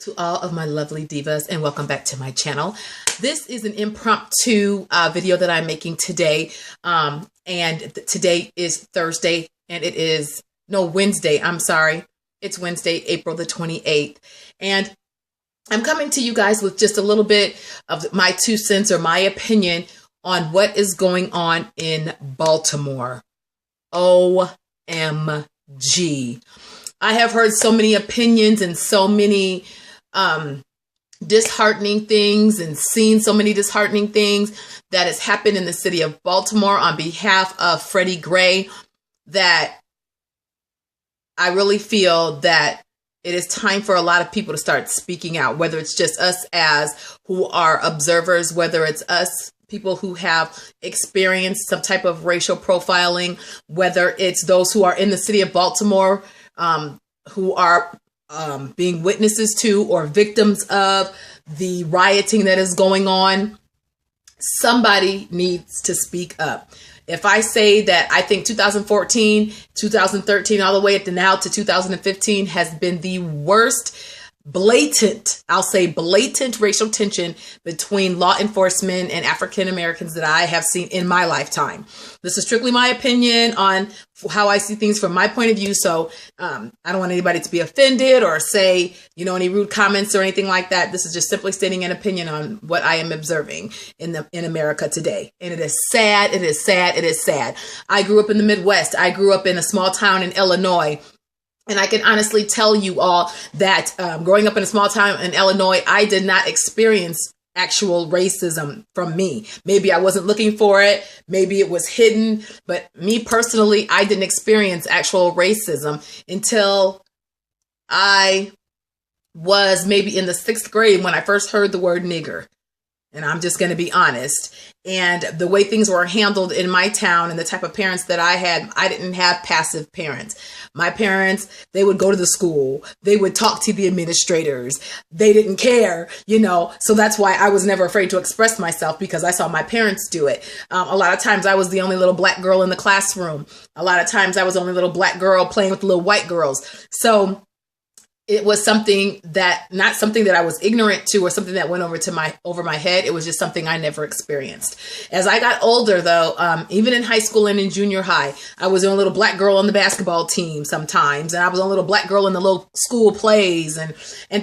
to all of my lovely divas, and welcome back to my channel. This is an impromptu video that I'm making today, and today is Thursday, and it is Wednesday. I'm sorry, it's Wednesday, April the 28th, and I'm coming to you guys with just a little bit of my 2 cents or my opinion on what is going on in Baltimore. OMG. I have heard so many opinions and so many disheartening things, and seen so many disheartening things that has happened in the city of Baltimore on behalf of Freddie Gray, that I really feel that it is time for a lot of people to start speaking out, whether it's just us as who are observers, whether it's us people who have experienced some type of racial profiling, whether it's those who are in the city of Baltimore, who are being witnesses to or victims of the rioting that is going on. Somebody needs to speak up. If I say that I think 2014, 2013, all the way up to now to 2015 has been the worst blatant, I'll say blatant racial tension between law enforcement and African Americans that I have seen in my lifetime. This is strictly my opinion on how I see things from my point of view. So I don't want anybody to be offended or say, any rude comments or anything like that. This is just simply stating an opinion on what I am observing in America today. And it is sad. It is sad. It is sad. I grew up in the Midwest. I grew up in a small town in Illinois. And I can honestly tell you all that growing up in a small town in Illinois, I did not experience actual racism from me. Maybe I wasn't looking for it. Maybe it was hidden. But me personally, I didn't experience actual racism until I was maybe in the 6th grade when I first heard the word nigger. And I'm just going to be honest. And the way things were handled in my town and the type of parents that I had, I didn't have passive parents. My parents, they would go to the school. They would talk to the administrators. They didn't care, So that's why I was never afraid to express myself, because I saw my parents do it. A lot of times I was the only little black girl in the classroom. A lot of times I was the only little black girl playing with the little white girls. So it was something that, not something that I was ignorant to or something that went over my head. It was just something I never experienced. As I got older, though, even in high school and in junior high, I was the only little black girl on the basketball team sometimes, and I was the only little black girl in the little school plays and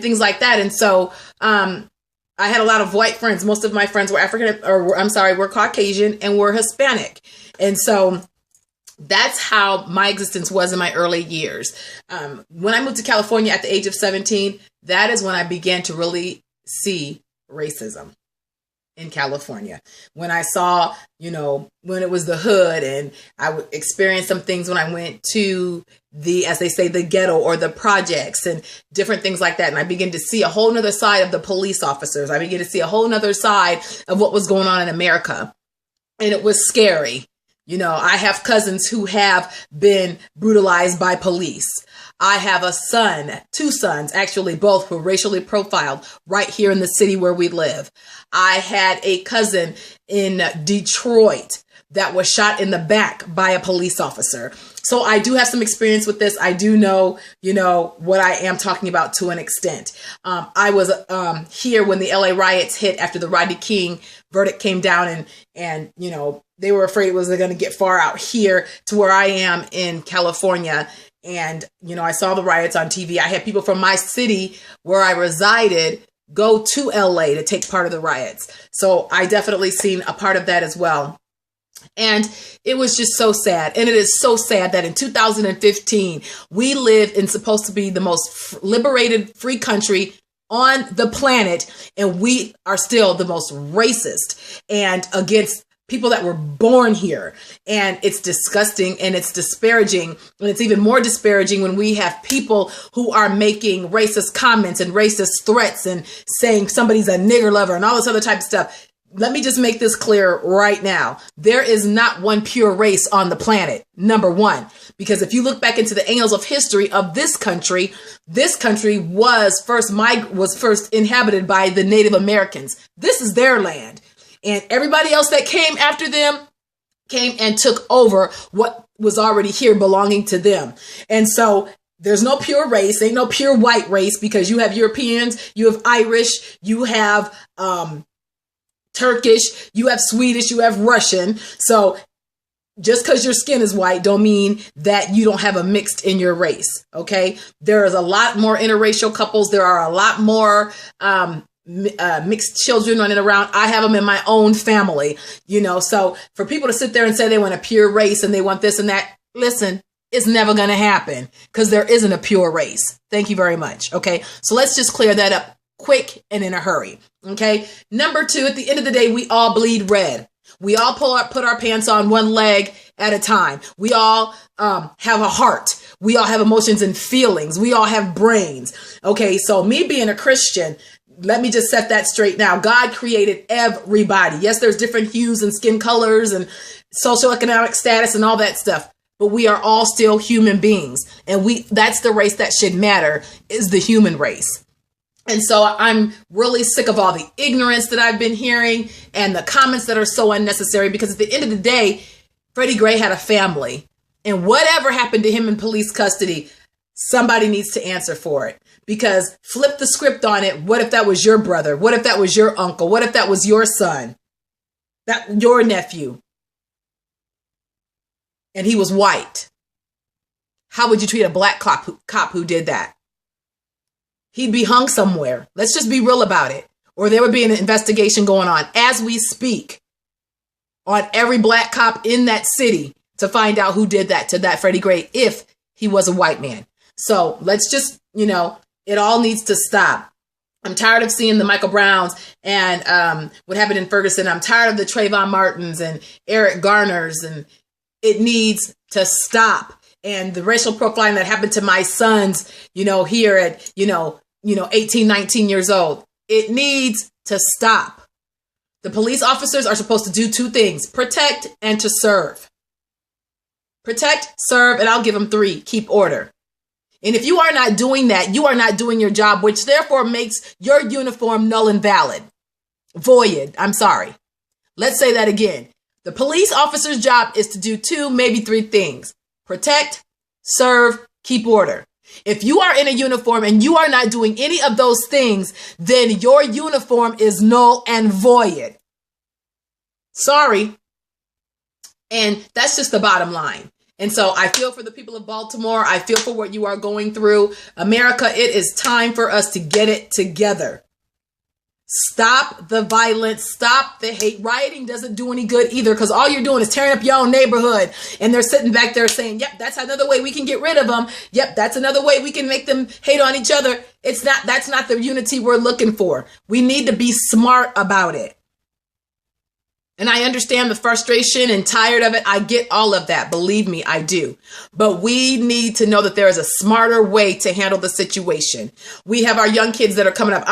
things like that. And so I had a lot of white friends. Most of my friends were were Caucasian and were Hispanic, and so that's how my existence was in my early years. When I moved to California at the age of 17, that is when I began to really see racism in California. When I saw, when it was the hood, and I would experience some things when I went to the, as they say, the ghetto or the projects and different things like that. And I began to see a whole nother side of the police officers. I began to see a whole nother side of what was going on in America. And it was scary. I have cousins who have been brutalized by police. I have a son, 2 sons, actually, both were racially profiled right here in the city where we live. I had a cousin in Detroit that was shot in the back by a police officer. So I do have some experience with this. I do know, what I am talking about to an extent. I was here when the LA riots hit after the Rodney King verdict came down, and they were afraid it was going to get far out here to where I am in California. And, I saw the riots on TV. I had people from my city where I resided go to LA to take part of the riots. So I definitely seen a part of that as well. And it was just so sad. And it is so sad that in 2015, we live in supposed to be the most liberated, free country on the planet, and we are still the most racist and against people that were born here. And it's disgusting, and it's disparaging. And it's even more disparaging when we have people who are making racist comments and racist threats and saying somebody's a nigger lover and all this other type of stuff. Let me just make this clear right now. There is not one pure race on the planet, number one, because if you look back into the annals of history of this country was first inhabited by the Native Americans. This is their land. And everybody else that came after them came and took over what was already here belonging to them. And so There's no pure race. Ain't no pure white race, because you have Europeans, you have Irish, you have Turkish, you have Swedish, you have Russian. So just because your skin is white don't mean that you don't have a mixed in your race. Okay. There is a lot more interracial couples. There are a lot more mixed children running around. I have them in my own family, so for people to sit there and say they want a pure race and they want this and that, listen, it's never going to happen, because there isn't a pure race. Thank you very much. Okay. So let's just clear that up quick and in a hurry. Okay. Number 2, at the end of the day, we all bleed red. We all put our pants on one leg at a time. We all have a heart. We all have emotions and feelings. We all have brains. Okay. So me being a Christian, let me just set that straight now. God created everybody. Yes, there's different hues and skin colors and socioeconomic status and all that stuff, but we are all still human beings. And that's the race that should matter, is the human race. And so I'm really sick of all the ignorance that I've been hearing and the comments that are so unnecessary, because at the end of the day, Freddie Gray had a family, and whatever happened to him in police custody, somebody needs to answer for it. Because flip the script on it. What if that was your brother? What if that was your uncle? What if that was your son? Your nephew? And he was white. How would you treat a black cop who did that? He'd be hung somewhere. Let's just be real about it. Or there would be an investigation going on as we speak on every black cop in that city to find out who did that to that Freddie Gray if he was a white man. So let's just, it all needs to stop. I'm tired of seeing the Michael Browns and what happened in Ferguson. I'm tired of the Trayvon Martins and Eric Garners, and it needs to stop. And the racial profiling that happened to my sons, here at, 18, 19 years old, it needs to stop. The police officers are supposed to do 2 things: protect and to serve. Protect, serve, and I'll give them 3, keep order. And if you are not doing that, you are not doing your job, which therefore makes your uniform null and valid. Void. I'm sorry. Let's say that again. The police officer's job is to do 2, maybe 3 things: protect, serve, keep order. If you are in a uniform and you are not doing any of those things, then your uniform is null and void. Sorry. And that's just the bottom line. And so I feel for the people of Baltimore. I feel for what you are going through. America, it is time for us to get it together. Stop the violence. Stop the hate. Rioting doesn't do any good either, because all you're doing is tearing up your own neighborhood. And they're sitting back there saying, yep, that's another way we can get rid of them. Yep, that's another way we can make them hate on each other. That's not the unity we're looking for. We need to be smart about it. And I understand the frustration and tired of it. I get all of that. Believe me, I do. But we need to know that there is a smarter way to handle the situation. We have our young kids that are coming up.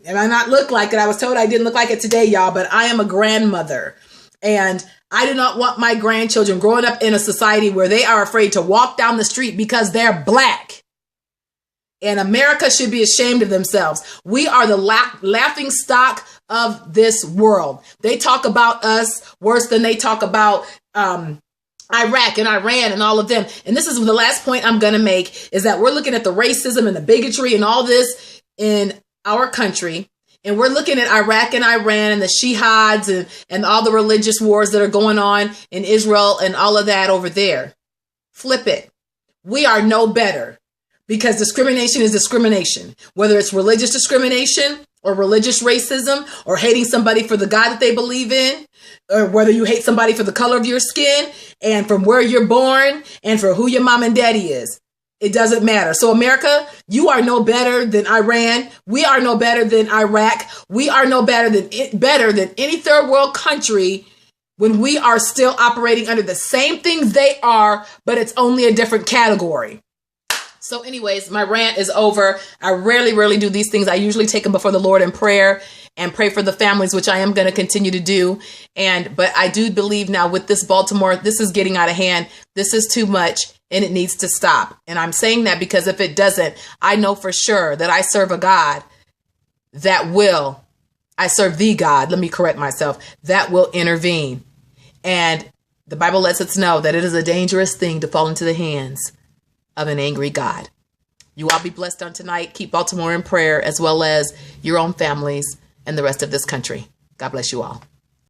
And I not look like it. I was told I didn't look like it today, y'all, but I am a grandmother. And I do not want my grandchildren growing up in a society where they are afraid to walk down the street because they're black. And America should be ashamed of themselves. We are the laughing stock of this world. They talk about us worse than they talk about Iraq and Iran and all of them. And this is the last point I'm going to make, is that we're looking at the racism and the bigotry and all this in our country. And we're looking at Iraq and Iran and the Shihads and all the religious wars that are going on in Israel and all of that over there. Flip it. We are no better, because discrimination is discrimination, whether it's religious discrimination or religious racism or hating somebody for the God that they believe in, or whether you hate somebody for the color of your skin and from where you're born and for who your mom and daddy is. It doesn't matter. So America, you are no better than Iran. We are no better than Iraq. We are no better than any third world country when we are still operating under the same things they are, but it's only a different category. So anyways, my rant is over. I rarely do these things. I usually take them before the Lord in prayer and pray for the families, which I am going to continue to do. But I do believe now with this Baltimore, this is getting out of hand. This is too much and it needs to stop. And I'm saying that because if it doesn't, I know for sure that I serve a God I serve the God, let me correct myself, that will intervene. And the Bible lets us know that it is a dangerous thing to fall into the hands of an angry God. You all be blessed on tonight. Keep Baltimore in prayer, as well as your own families and the rest of this country. God bless you all.